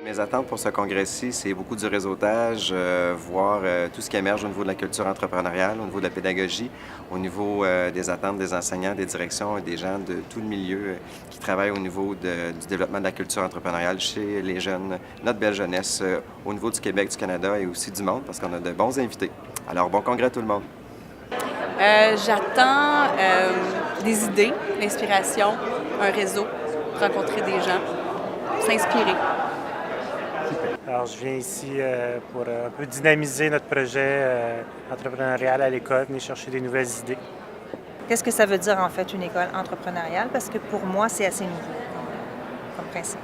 Mes attentes pour ce congrès-ci, c'est beaucoup du réseautage, voir tout ce qui émerge au niveau de la culture entrepreneuriale, au niveau de la pédagogie, au niveau des attentes des enseignants, des directions et des gens de tout le milieu qui travaillent au niveau du développement de la culture entrepreneuriale chez les jeunes, notre belle jeunesse, au niveau du Québec, du Canada et aussi du monde, parce qu'on a de bons invités. Alors, bon congrès à tout le monde! J'attends des idées, l'inspiration, un réseau, rencontrer des gens, s'inspirer. Alors, je viens ici pour un peu dynamiser notre projet entrepreneurial à l'école, venir chercher des nouvelles idées. Qu'est-ce que ça veut dire en fait une école entrepreneuriale? Parce que pour moi, c'est assez nouveau comme principe.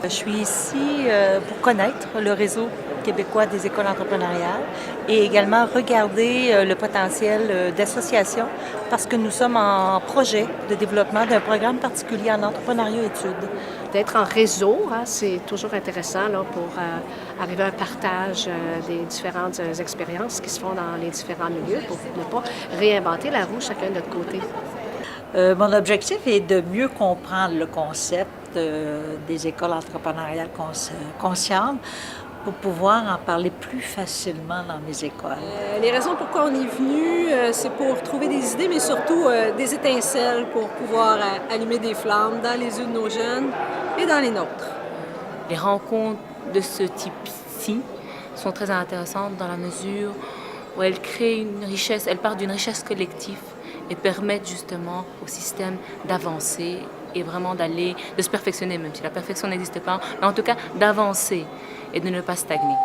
Je suis ici pour connaître le réseau québécois des écoles entrepreneuriales et également regarder le potentiel d'associations parce que nous sommes en projet de développement d'un programme particulier en entrepreneuriat-études. D'être en réseau, hein, c'est toujours intéressant là, pour arriver à un partage des différentes expériences qui se font dans les différents milieux pour ne pas réinventer la roue chacun de notre côté. Mon objectif est de mieux comprendre le concept des écoles entrepreneuriales conscientes pour pouvoir en parler plus facilement dans mes écoles. Les raisons pourquoi on est venu, c'est pour trouver des idées, mais surtout des étincelles pour pouvoir allumer des flammes dans les yeux de nos jeunes et dans les nôtres. Les rencontres de ce type-ci sont très intéressantes dans la mesure où elles créent une richesse, elles partent d'une richesse collective et permettent justement au système d'avancer et vraiment de se perfectionner, même si la perfection n'existe pas, mais en tout cas d'avancer et de ne pas stagner.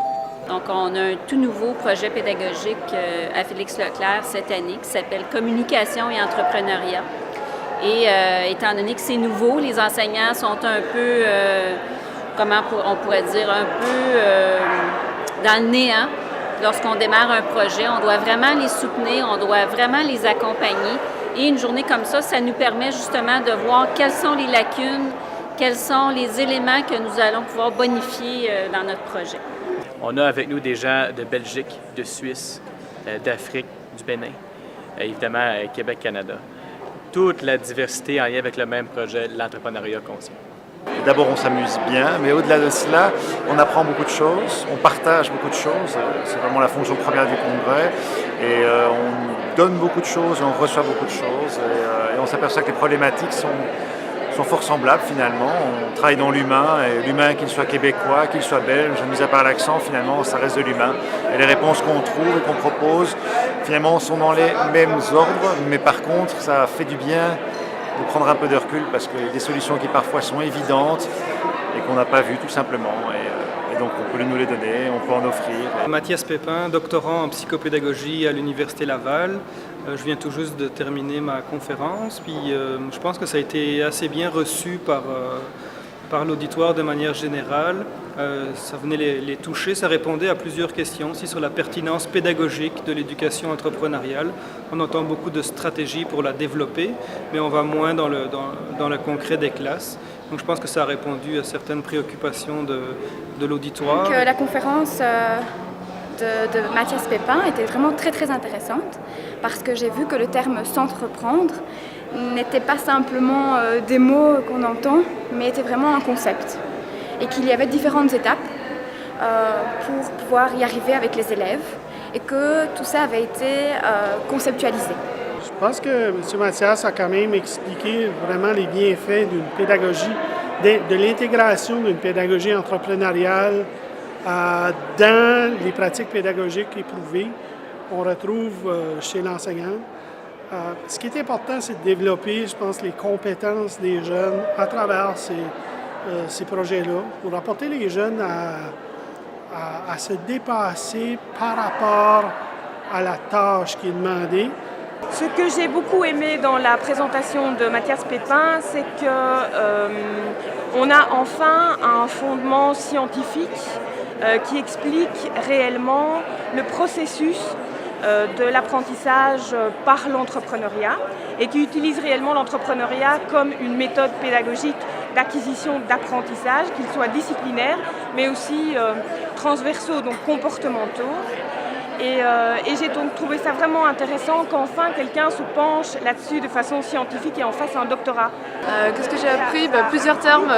Donc, on a un tout nouveau projet pédagogique à Félix Leclerc cette année qui s'appelle Communication et entrepreneuriat. Et étant donné que c'est nouveau, les enseignants sont un peu, on pourrait dire, un peu dans le néant. Lorsqu'on démarre un projet, on doit vraiment les soutenir, on doit vraiment les accompagner. Et une journée comme ça nous permet justement de voir quelles sont les lacunes, quels sont les éléments que nous allons pouvoir bonifier dans notre projet. On a avec nous des gens de Belgique, de Suisse, d'Afrique, du Bénin, évidemment Québec, Canada. Toute la diversité en lien avec le même projet, l'entrepreneuriat conscient. D'abord, on s'amuse bien, mais au-delà de cela, on apprend beaucoup de choses, on partage beaucoup de choses. C'est vraiment la fonction première du congrès. Et on donne beaucoup de choses, on reçoit beaucoup de choses. Et on s'aperçoit que les problématiques sont fort semblables finalement. On travaille dans l'humain, et l'humain, qu'il soit québécois, qu'il soit belge, mis à part l'accent, finalement, ça reste de l'humain. Et les réponses qu'on trouve et qu'on propose, finalement, sont dans les mêmes ordres, mais par contre, ça fait du bien de prendre un peu de recul parce qu'il y a des solutions qui parfois sont évidentes et qu'on n'a pas vues tout simplement. Et donc on peut nous les donner, on peut en offrir. Mathias Pépin, doctorant en psychopédagogie à l'Université Laval. Je viens tout juste de terminer ma conférence, puis je pense que ça a été assez bien reçu par l'auditoire de manière générale. Ça venait les toucher, ça répondait à plusieurs questions aussi sur la pertinence pédagogique de l'éducation entrepreneuriale. On entend beaucoup de stratégies pour la développer, mais on va moins dans le concret des classes. Donc je pense que ça a répondu à certaines préoccupations de l'auditoire. La conférence de Mathias Pépin était vraiment très très intéressante parce que j'ai vu que le terme s'entreprendre n'était pas simplement des mots qu'on entend, mais était vraiment un concept. Et qu'il y avait différentes étapes pour pouvoir y arriver avec les élèves et que tout ça avait été conceptualisé. Je pense que M. Mathias a quand même expliqué vraiment les bienfaits d'une pédagogie, de l'intégration d'une pédagogie entrepreneuriale dans les pratiques pédagogiques éprouvées. On retrouve chez l'enseignant. Ce qui est important, c'est de développer, je pense, les compétences des jeunes à travers ces projets-là, pour apporter les jeunes à se dépasser par rapport à la tâche qui est demandée. Ce que j'ai beaucoup aimé dans la présentation de Mathias Pépin, c'est qu'on a enfin un fondement scientifique qui explique réellement le processus de l'apprentissage par l'entrepreneuriat et qui utilise réellement l'entrepreneuriat comme une méthode pédagogique d'acquisition d'apprentissage, qu'ils soient disciplinaires, mais aussi transversaux, donc comportementaux. Et j'ai donc trouvé ça vraiment intéressant qu'enfin quelqu'un se penche là-dessus de façon scientifique et en fasse un doctorat. Qu'est-ce que j'ai appris? Plusieurs termes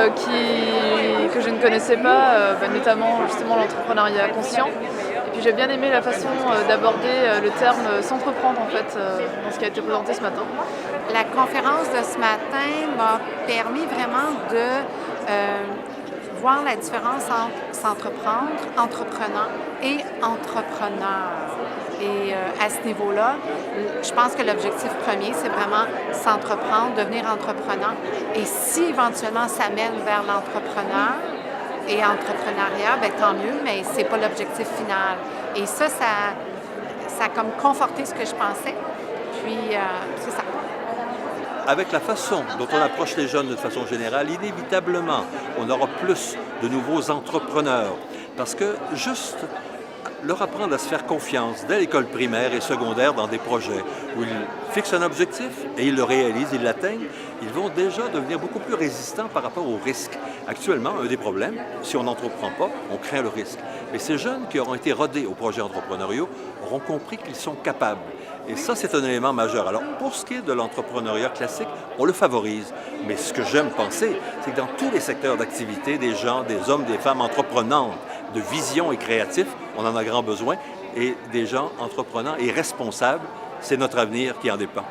que je ne connaissais pas, notamment justement l'entrepreneuriat conscient. Et puis j'ai bien aimé la façon d'aborder le terme s'entreprendre en fait dans ce qui a été présenté ce matin. La conférence de ce matin m'a permis vraiment de voir la différence entre s'entreprendre, entreprenant et entrepreneur. Et à ce niveau-là, je pense que l'objectif premier, c'est vraiment s'entreprendre, devenir entreprenant. Et si éventuellement ça mène vers l'entrepreneur et entrepreneuriat, bien, tant mieux, mais ce n'est pas l'objectif final. Et ça a comme conforté ce que je pensais. Puis, c'est ça. Avec la façon dont on approche les jeunes de façon générale, inévitablement, on aura plus de nouveaux entrepreneurs. Parce que juste leur apprendre à se faire confiance dès l'école primaire et secondaire dans des projets où ils fixent un objectif et ils le réalisent, ils l'atteignent, ils vont déjà devenir beaucoup plus résistants par rapport aux risques. Actuellement, un des problèmes, si on n'entreprend pas, on craint le risque. Mais ces jeunes qui auront été rodés aux projets entrepreneuriaux auront compris qu'ils sont capables. Et ça, c'est un élément majeur. Alors, pour ce qui est de l'entrepreneuriat classique, on le favorise. Mais ce que j'aime penser, c'est que dans tous les secteurs d'activité, des gens, des hommes, des femmes entreprenantes, de vision et créatifs, on en a grand besoin. Et des gens entreprenants et responsables, c'est notre avenir qui en dépend.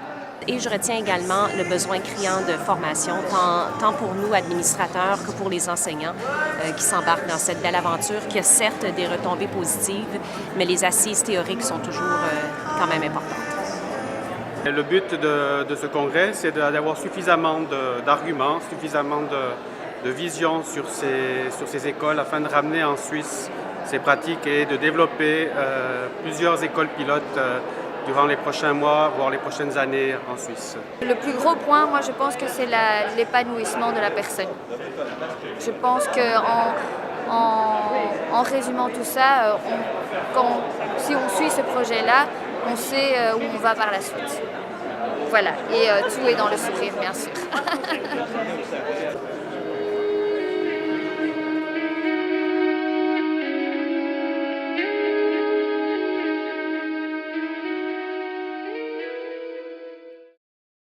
Et je retiens également le besoin criant de formation, tant pour nous, administrateurs, que pour les enseignants qui s'embarquent dans cette belle aventure qui a certes des retombées positives, mais les assises théoriques sont toujours quand même importantes. Le but de ce congrès, c'est d'avoir suffisamment d'arguments, suffisamment de vision sur ces écoles afin de ramener en Suisse ces pratiques et de développer plusieurs écoles pilotes durant les prochains mois, voire les prochaines années en Suisse. Le plus gros point, moi, je pense que c'est l'épanouissement de la personne. Je pense qu'en résumant tout ça, si on suit ce projet-là, on sait où on va par la suite. Voilà, et tout est dans le sourire, bien sûr.